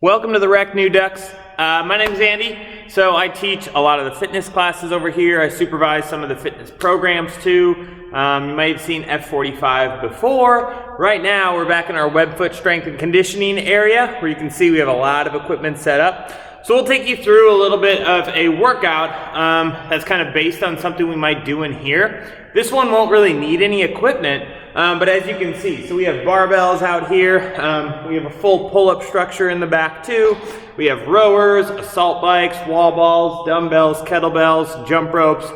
Welcome to the Rec New Ducks. My name's Andy. So I teach a lot of the fitness classes over here. I supervise some of the fitness programs too. You might have seen F45 before. Right now we're back in our Webfoot strength and conditioning area where you can see we have a lot of equipment set up. So we'll take you through a little bit of a workout that's kind of based on something we might do in here. This one won't really need any equipment, but as you can see, so we have barbells out here. We have a full pull-up structure in the back too. We have rowers, assault bikes, wall balls, dumbbells, kettlebells, jump ropes,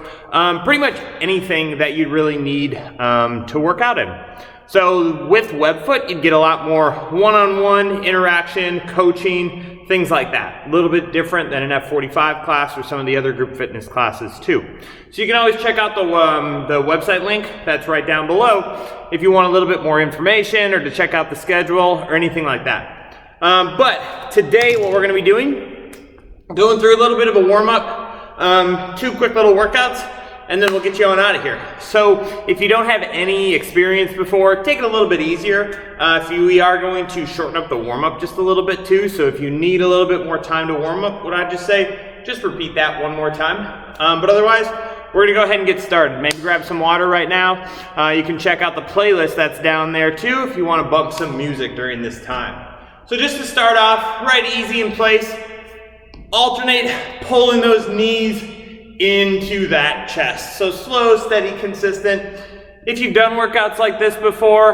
pretty much anything that you'd really need to work out in. So with Webfoot, you'd get a lot more one-on-one interaction, coaching, things like that. A little bit different than an F45 class or some of the other group fitness classes too. So you can always check out the website link that's right down below if you want a little bit more information or to check out the schedule or anything like that. But today what we're going to be doing, going through a little bit of a warm-up, two quick little workouts, and then we'll get you on out of here. So if you don't have any experience before, take it a little bit easier. We are going to shorten up the warm-up just a little bit too, so if you need a little bit more time to warm up, what I just say, just repeat that one more time. But otherwise, we're gonna go ahead and get started. Maybe grab some water right now. You can check out the playlist that's down there too if you wanna bump some music during this time. So just to start off, right easy in place, alternate pulling those knees into that chest. So slow, steady, consistent. If you've done workouts like this before,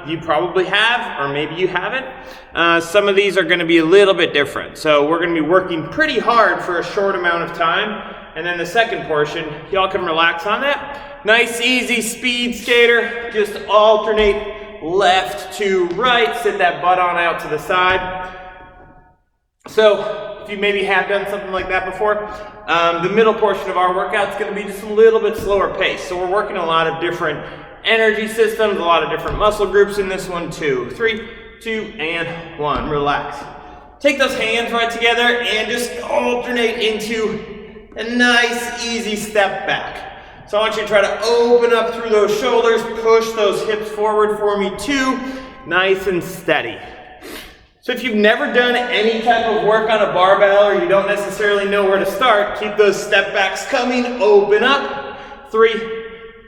you probably have, or maybe you haven't. Some of these are gonna be a little bit different. So we're gonna be working pretty hard for a short amount of time. And then the second portion, y'all can relax on that. Nice, easy speed skater. Just alternate left to right. Sit that butt on out to the side. So if you maybe have done something like that before, the middle portion of our workout is going to be just a little bit slower pace. So we're working a lot of different energy systems, a lot of different muscle groups in this one too. 3, 2, and 1. Relax. Take those hands right together and just alternate into a nice, easy step back. So I want you to try to open up through those shoulders, push those hips forward for me too, nice and steady. So if you've never done any type of work on a barbell or you don't necessarily know where to start, keep those step backs coming, open up. 3,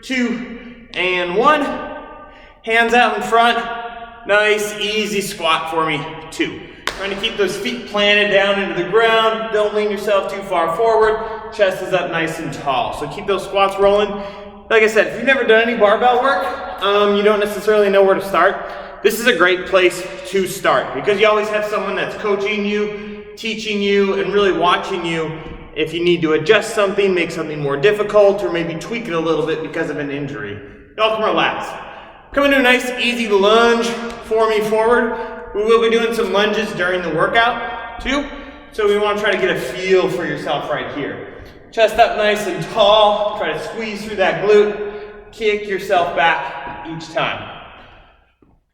2, and 1. Hands out in front. Nice, easy squat for me, 2. Trying to keep those feet planted down into the ground. Don't lean yourself too far forward. Chest is up nice and tall. So keep those squats rolling. Like I said, if you've never done any barbell work, you don't necessarily know where to start, this is a great place to start because you always have someone that's coaching you, teaching you, and really watching you if you need to adjust something, make something more difficult, or maybe tweak it a little bit because of an injury. Y'all can relax. Come into a nice, easy lunge for me forward. We will be doing some lunges during the workout too, so we want to try to get a feel for yourself right here. Chest up nice and tall. Try to squeeze through that glute. Kick yourself back each time.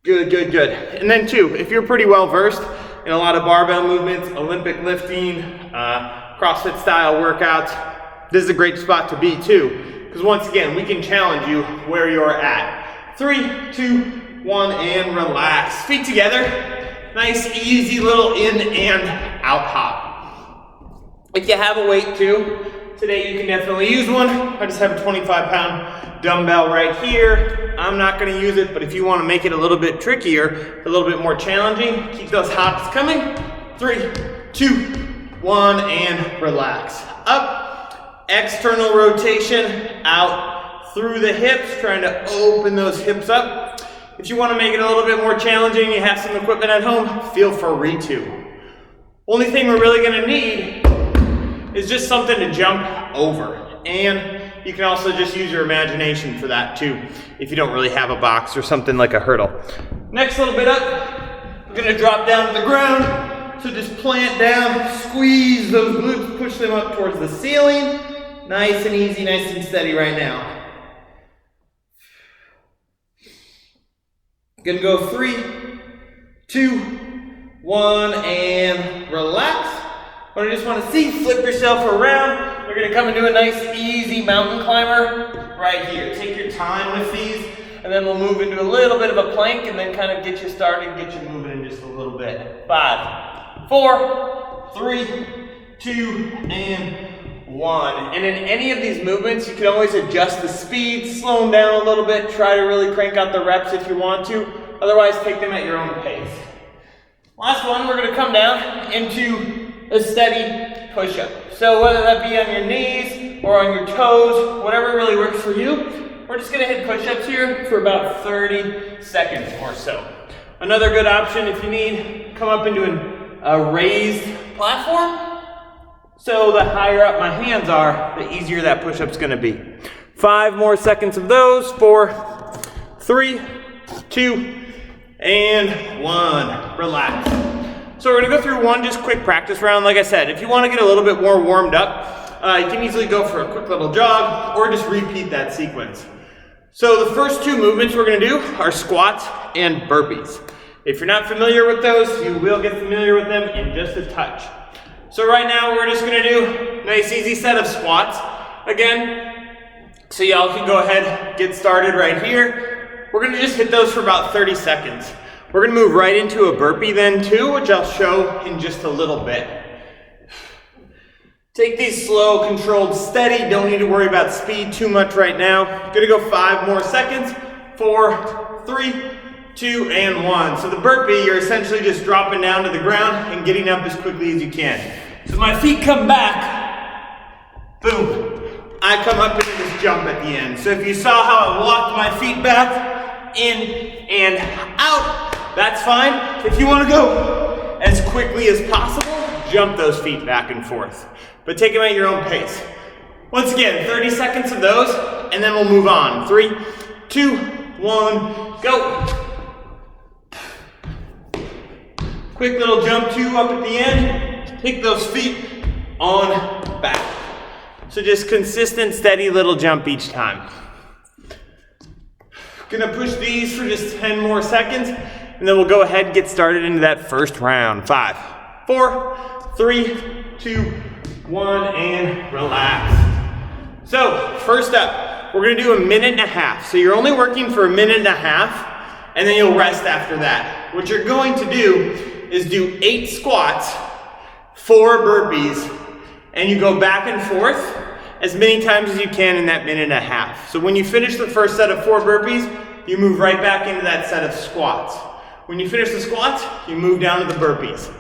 Good, good, good. And then too, if you're pretty well versed in a lot of barbell movements, Olympic lifting, CrossFit style workouts, this is a great spot to be too, because once again, we can challenge you where you're at. 3, 2, 1, and relax. Feet together. Nice, easy little in and out hop. If you have a weight too, today you can definitely use one. I just have a 25-pound dumbbell right here. I'm not going to use it, but if you want to make it a little bit trickier, a little bit more challenging, keep those hops coming. 3, 2, 1, and relax. Up, external rotation, out through the hips, trying to open those hips up. If you want to make it a little bit more challenging, you have some equipment at home, feel free to. Only thing we're really going to need is just something to jump over. And you can also just use your imagination for that too, if you don't really have a box or something like a hurdle. Next little bit up, we're gonna drop down to the ground. So just plant down, squeeze those glutes, push them up towards the ceiling. Nice and easy, nice and steady right now. Gonna go 3, 2, 1, and relax. What I just want to see, flip yourself around. We're going to come into a nice, easy mountain climber right here. Take your time with these, and then we'll move into a little bit of a plank, and then kind of get you started, get you moving in just a little bit. 5, 4, 3, 2, and 1. And in any of these movements, you can always adjust the speed, slow them down a little bit, try to really crank out the reps if you want to. Otherwise, take them at your own pace. Last one, we're going to come down into a steady push-up. So whether that be on your knees or on your toes, whatever really works for you, we're just going to hit push-ups here for about 30 seconds or so. Another good option if you need, come up into a raised platform. So the higher up my hands are, the easier that push-up's going to be. 5 more seconds of those. 4, 3, 2, and 1. Relax. So we're going to go through one just quick practice round. Like I said, if you want to get a little bit more warmed up, you can easily go for a quick little jog or just repeat that sequence. So the first 2 movements we're going to do are squats and burpees. If you're not familiar with those, you will get familiar with them in just a touch. So right now we're just going to do a nice easy set of squats. Again, so y'all can go ahead, get started right here. We're going to just hit those for about 30 seconds. We're going to move right into a burpee then too, which I'll show in just a little bit. Take these slow, controlled, steady. Don't need to worry about speed too much right now. Going to go 5 more seconds. 4, 3, 2, and 1. So the burpee, you're essentially just dropping down to the ground and getting up as quickly as you can. So my feet come back, boom. I come up into this jump at the end. So if you saw how I walked my feet back, in and out, that's fine. If you want to go as quickly as possible, jump those feet back and forth. But take them at your own pace. Once again, 30 seconds of those, and then we'll move on. 3, 2, 1, go. Quick little jump 2 up at the end. Take those feet on back. So just consistent, steady little jump each time. Gonna push these for just 10 more seconds, and then we'll go ahead and get started into that first round. 5, 4, 3, 2, 1, and relax. So first up, we're gonna do a minute and a half. So you're only working for a minute and a half, and then you'll rest after that. What you're going to do is do 8 squats, 4 burpees, and you go back and forth as many times as you can in that minute and a half. So when you finish the first set of 4 burpees, you move right back into that set of squats. When you finish the squats, you move down to the burpees.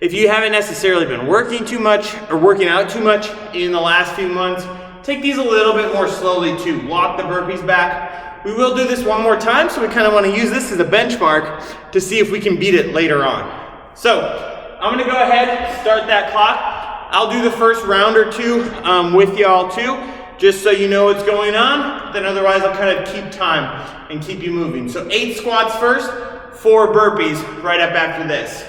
If you haven't necessarily been working too much or working out too much in the last few months, take these a little bit more slowly too. Walk the burpees back. We will do this one more time, so we kind of want to use this as a benchmark to see if we can beat it later on. So I'm going to go ahead, start that clock. I'll do the first round or 2 with y'all too, just so you know what's going on. Then otherwise I'll kind of keep time and keep you moving. So 8 squats first, 4 burpees right up after this.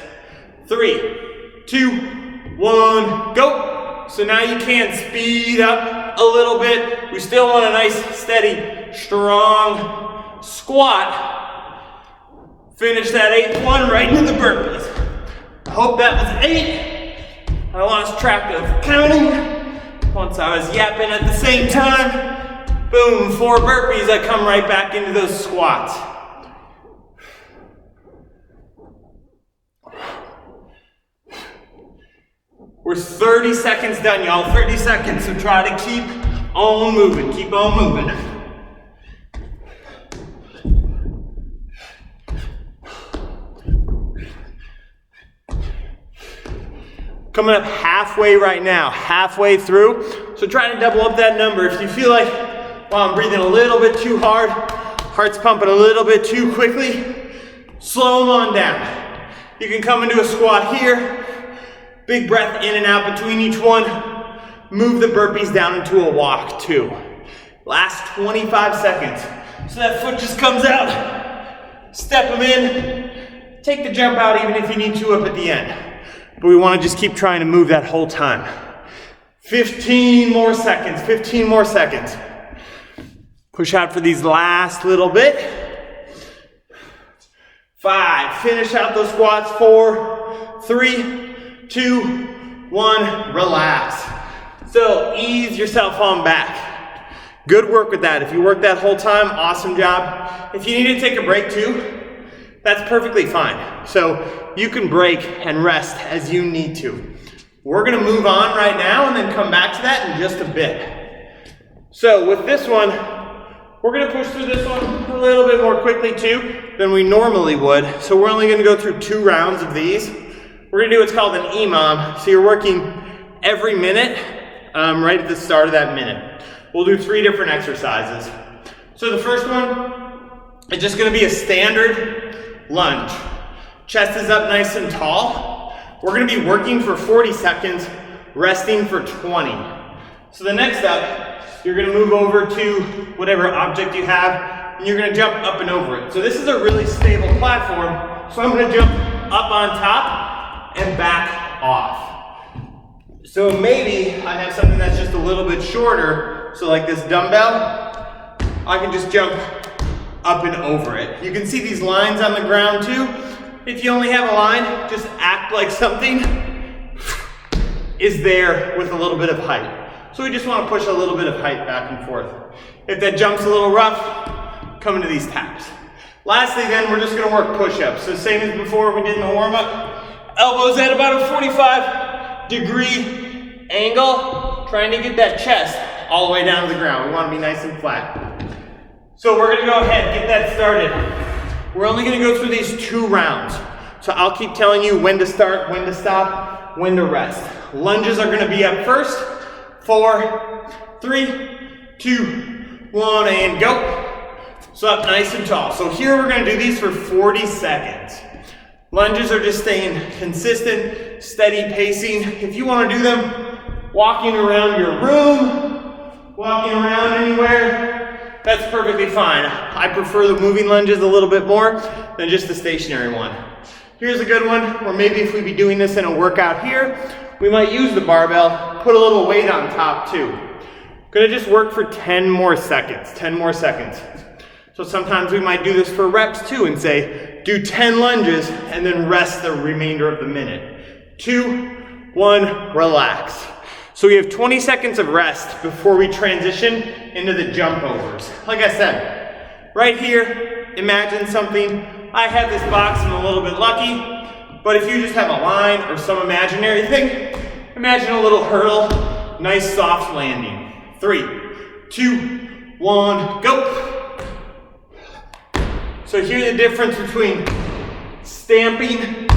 3, 2, 1, go. So now you can speed up a little bit. We still want a nice, steady, strong squat. Finish that 8th one right into the burpees. I hope that was 8. I lost track of counting once I was yapping at the same time. Boom, 4 burpees, I come right back into those squats. We're 30 seconds done, y'all, 30 seconds, so try to keep on moving, keep on moving. Coming up halfway right now, halfway through. So try to double up that number. If you feel like, well, I'm breathing a little bit too hard, heart's pumping a little bit too quickly, slow them on down. You can come into a squat here, big breath in and out between each one. Move the burpees down into a walk too. Last 25 seconds. So that foot just comes out, step them in, take the jump out even if you need to up at the end. But we want to just keep trying to move that whole time. 15 more seconds, 15 more seconds. Push out for these last little bit. 5, finish out those squats. 4, 3, 2, 1, relax. So ease yourself on back. Good work with that. If you work that whole time, awesome job. If you need to take a break too, that's perfectly fine. So you can break and rest as you need to. We're gonna move on right now and then come back to that in just a bit. So with this one, we're gonna push through this one a little bit more quickly too than we normally would. So we're only gonna go through 2 rounds of these. We're gonna do what's called an EMOM. So you're working every minute, right at the start of that minute. We'll do 3 different exercises. So the first one is just gonna be a standard lunge. Chest is up nice and tall. We're gonna be working for 40 seconds, resting for 20. So the next up, you're gonna move over to whatever object you have, and you're gonna jump up and over it. So this is a really stable platform, so I'm gonna jump up on top and back off. So maybe I have something that's just a little bit shorter, so like this dumbbell, I can just jump up and over it. You can see these lines on the ground too. If you only have a line, just act like something is there with a little bit of height. So we just want to push a little bit of height back and forth. If that jump's a little rough, come into these taps. Lastly then, we're just going to work push-ups. So same as before we did in the warm-up. Elbows at about a 45-degree angle, trying to get that chest all the way down to the ground. We want to be nice and flat. So we're going to go ahead, get that started. We're only going to go through these 2 rounds. So I'll keep telling you when to start, when to stop, when to rest. Lunges are going to be up first. 4, 3, 2, 1, and go. So up nice and tall. So here we're going to do these for 40 seconds. Lunges are just staying consistent, steady pacing. If you want to do them walking around your room, walking around anywhere, that's perfectly fine. I prefer the moving lunges a little bit more than just the stationary one. Here's a good one where maybe if we be doing this in a workout here, we might use the barbell, put a little weight on top too. Gonna just work for 10 more seconds, 10 more seconds. So sometimes we might do this for reps too and say, do 10 lunges and then rest the remainder of the minute. 2, 1, relax. So we have 20 seconds of rest before we transition into the jump overs. Like I said, right here, imagine something. I have this box, I'm a little bit lucky. But if you just have a line or some imaginary thing, imagine a little hurdle, nice soft landing. 3, 2, 1, go. So here's the difference between stamping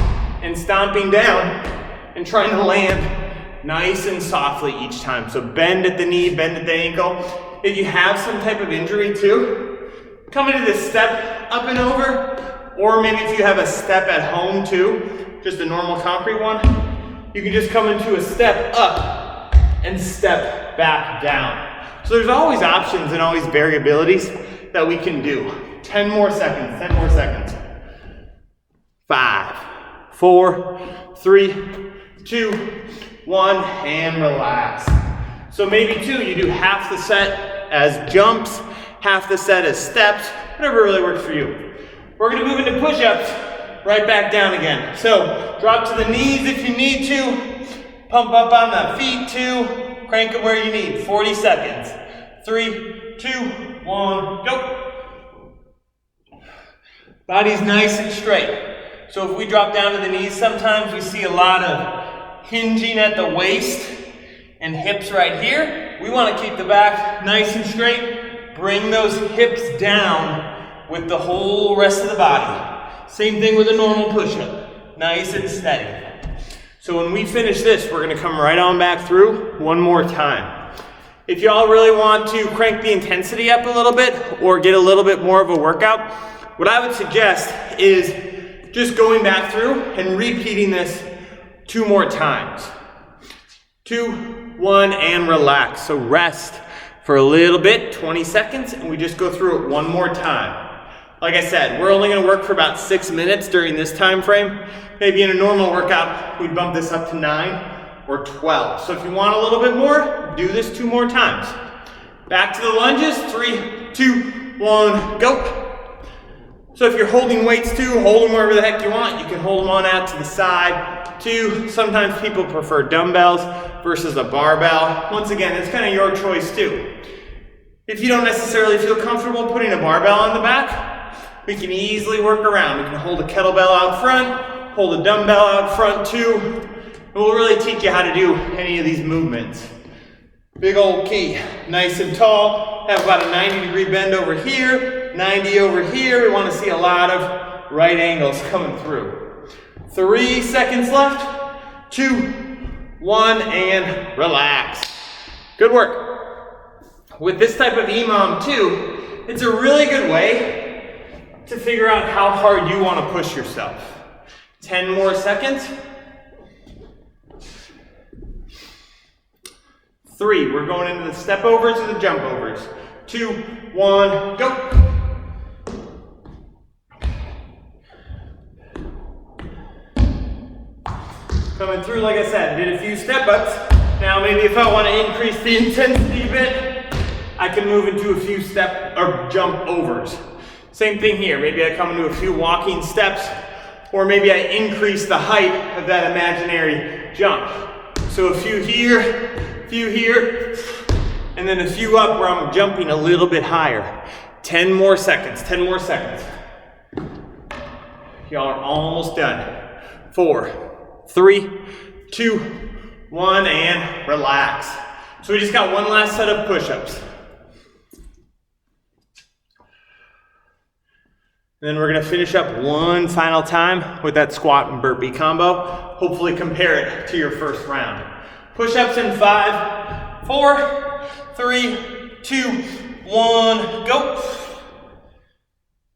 and stomping down and trying to land nice and softly each time. So bend at the knee, bend at the ankle. If you have some type of injury too, come into this step up and over. Or maybe if you have a step at home too, just a normal concrete one, you can just come into a step up and step back down. So there's always options and always variabilities that we can do. 10 more seconds, 10 more seconds. 5, 4, 3, 2, 1, and relax. So maybe too, you do half the set as jumps, half the set as steps, whatever really works for you. We're gonna move into push-ups, right back down again. So drop to the knees if you need to, pump up on the feet too, crank them where you need. 40 seconds. 3, 2, 1, go. Body's nice and straight. So if we drop down to the knees, sometimes we see a lot of hinging at the waist and hips right here. We want to keep the back nice and straight. Bring those hips down with the whole rest of the body. Same thing with a normal push-up. Nice and steady. So when we finish this, we're gonna come right on back through one more time. If y'all really want to crank the intensity up a little bit or get a little bit more of a workout, what I would suggest is just going back through and repeating this 2 more times. 2, 1, and relax. So rest for a little bit, 20 seconds, and we just go through it one more time. Like I said, we're only gonna work for about 6 minutes during this time frame. Maybe in a normal workout, we'd bump this up to 9 or 12. So if you want a little bit more, do this 2 more times. Back to the lunges, 3, 2, 1, go. So if you're holding weights too, hold them wherever the heck you want. You can hold them on out to the side too. Sometimes people prefer dumbbells versus a barbell. Once again, it's kind of your choice too. If you don't necessarily feel comfortable putting a barbell on the back, we can easily work around. We can hold a kettlebell out front, hold a dumbbell out front too, and we'll really teach you how to do any of these movements. Big old key, nice and tall, have about a 90-degree bend over here, 90 over here. We want to see a lot of right angles coming through. 3 seconds left, 2, 1, and relax. Good work. With this type of EMOM too, it's a really good way to figure out how hard you want to push yourself. 10 more seconds. 3, we're going into the step overs and the jump overs. 2, 1, go. Coming through, like I said, did a few step ups. Now maybe if I want to increase the intensity a bit, I can move into a few step or jump overs. Same thing here, maybe I come into a few walking steps, or maybe I increase the height of that imaginary jump. So a few here, and then a few up where I'm jumping a little bit higher. 10 more seconds, 10 more seconds. Y'all are almost done. 4, 3, 2, 1, and relax. So we just got one last set of push-ups. And then we're gonna finish up one final time with that squat and burpee combo. Hopefully compare it to your first round. Push-ups in 5, 4, 3, 2, 1, go.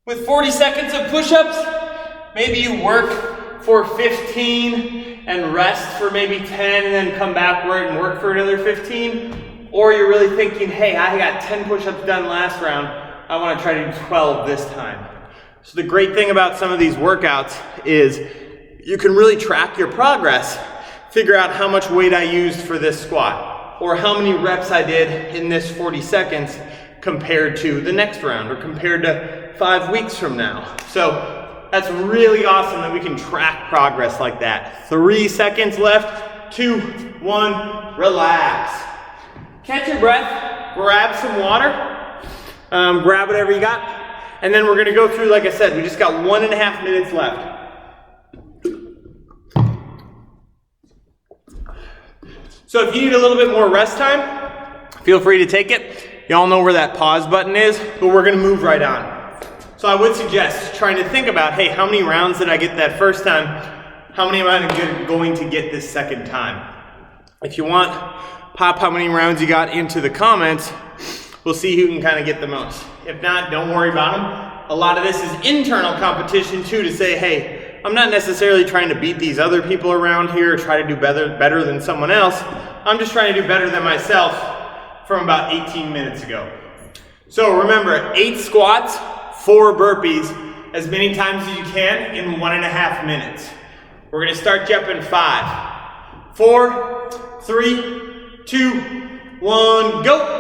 With 40 seconds of push-ups, maybe you work for 15 and rest for maybe 10 and then come backward and work for another 15. Or you're really thinking, hey, I got 10 push-ups done last round, I wanna try to do 12 this time. So the great thing about some of these workouts is you can really track your progress, figure out how much weight I used for this squat, or how many reps I did in this 40 seconds compared to the next round, or compared to 5 weeks from now. So that's really awesome that we can track progress like that. 3 seconds left, 2, 1, relax. Catch your breath, grab some water, grab whatever you got. And then we're gonna go through, like I said, we just got 1.5 minutes left. So if you need a little bit more rest time, feel free to take it. Y'all know where that pause button is, but we're gonna move right on. So I would suggest trying to think about, hey, how many rounds did I get that first time? How many am I going to get this second time? If you want, pop how many rounds you got into the comments. We'll see who can kind of get the most. If not, don't worry about them. A lot of this is internal competition too, to say, hey, I'm not necessarily trying to beat these other people around here or try to do better than someone else. I'm just trying to do better than myself from about 18 minutes ago. So remember, 8 squats, 4 burpees, as many times as you can in 1.5 minutes. We're gonna start jumping 5, 4, 3, 2, 1, go.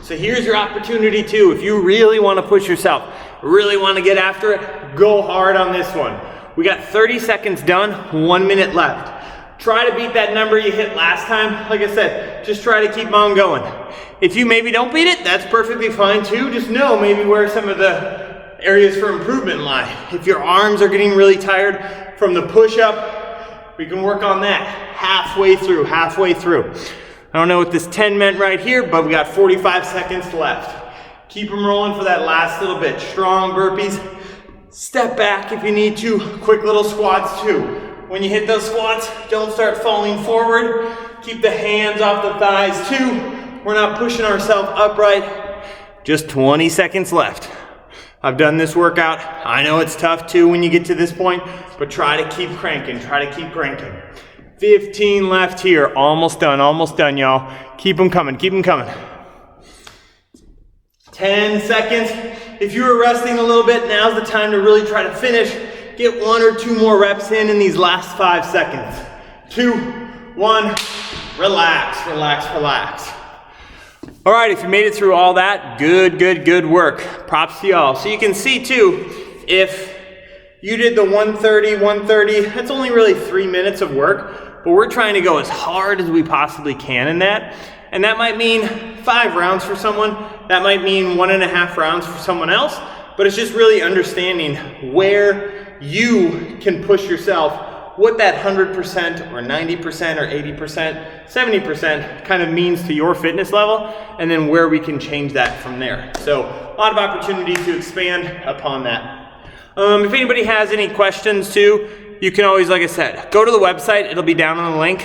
So here's your opportunity too. If you really want to push yourself, really want to get after it, go hard on this one. We got 30 seconds done, 1 minute left. Try to beat that number you hit last time. Like I said, just try to keep on going. If you maybe don't beat it, that's perfectly fine too. Just know maybe where some of the areas for improvement lie. If your arms are getting really tired from the push-up, we can work on that halfway through. I don't know what this 10 meant right here, but we got 45 seconds left. Keep them rolling for that last little bit. Strong burpees. Step back if you need to. Quick little squats too. When you hit those squats, don't start falling forward. Keep the hands off the thighs too. We're not pushing ourselves upright. Just 20 seconds left. I've done this workout. I know it's tough too when you get to this point, but try to keep cranking, 15 left here, almost done, y'all. Keep them coming. 10 seconds. If you were resting a little bit, now's the time to really try to finish. Get 1 or 2 more reps in these last 5 seconds. 2, 1, relax. All right, if you made it through all that, good work. Props to y'all. So you can see too, if you did the 130, that's only really 3 minutes of work, but we're trying to go as hard as we possibly can in that. And that might mean 5 rounds for someone, that might mean 1.5 rounds for someone else, but it's just really understanding where you can push yourself, what that 100% or 90% or 80%, 70% kind of means to your fitness level, and then where we can change that from there. So a lot of opportunity to expand upon that. If anybody has any questions too, you can always, like I said, go to the website. It'll be down on the link.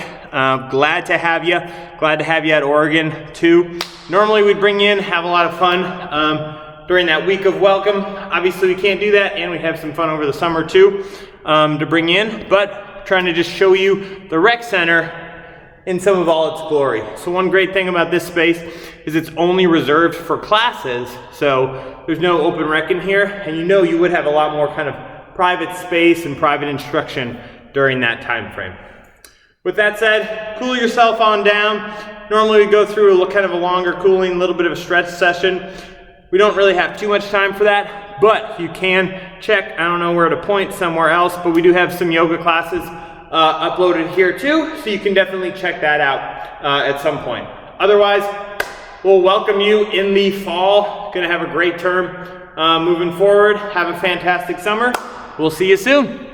Glad to have you. Glad to have you at Oregon too. Normally we'd bring you in, have a lot of fun during that week of welcome. Obviously we can't do that, and we have some fun over the summer too to bring you in, but trying to just show you the rec center in some of all its glory. So one great thing about this space is it's only reserved for classes, so there's no open rec in here, and you would have a lot more kind of private space and private instruction during that time frame. With that said, cool yourself on down. Normally we go through kind of a longer cooling, a little bit of a stretch session. We don't really have too much time for that, but you can check, I don't know where to point, somewhere else, but we do have some yoga classes uploaded here too, so you can definitely check that out at some point. Otherwise, we'll welcome you in the fall. Gonna have a great term moving forward. Have a fantastic summer. We'll see you soon.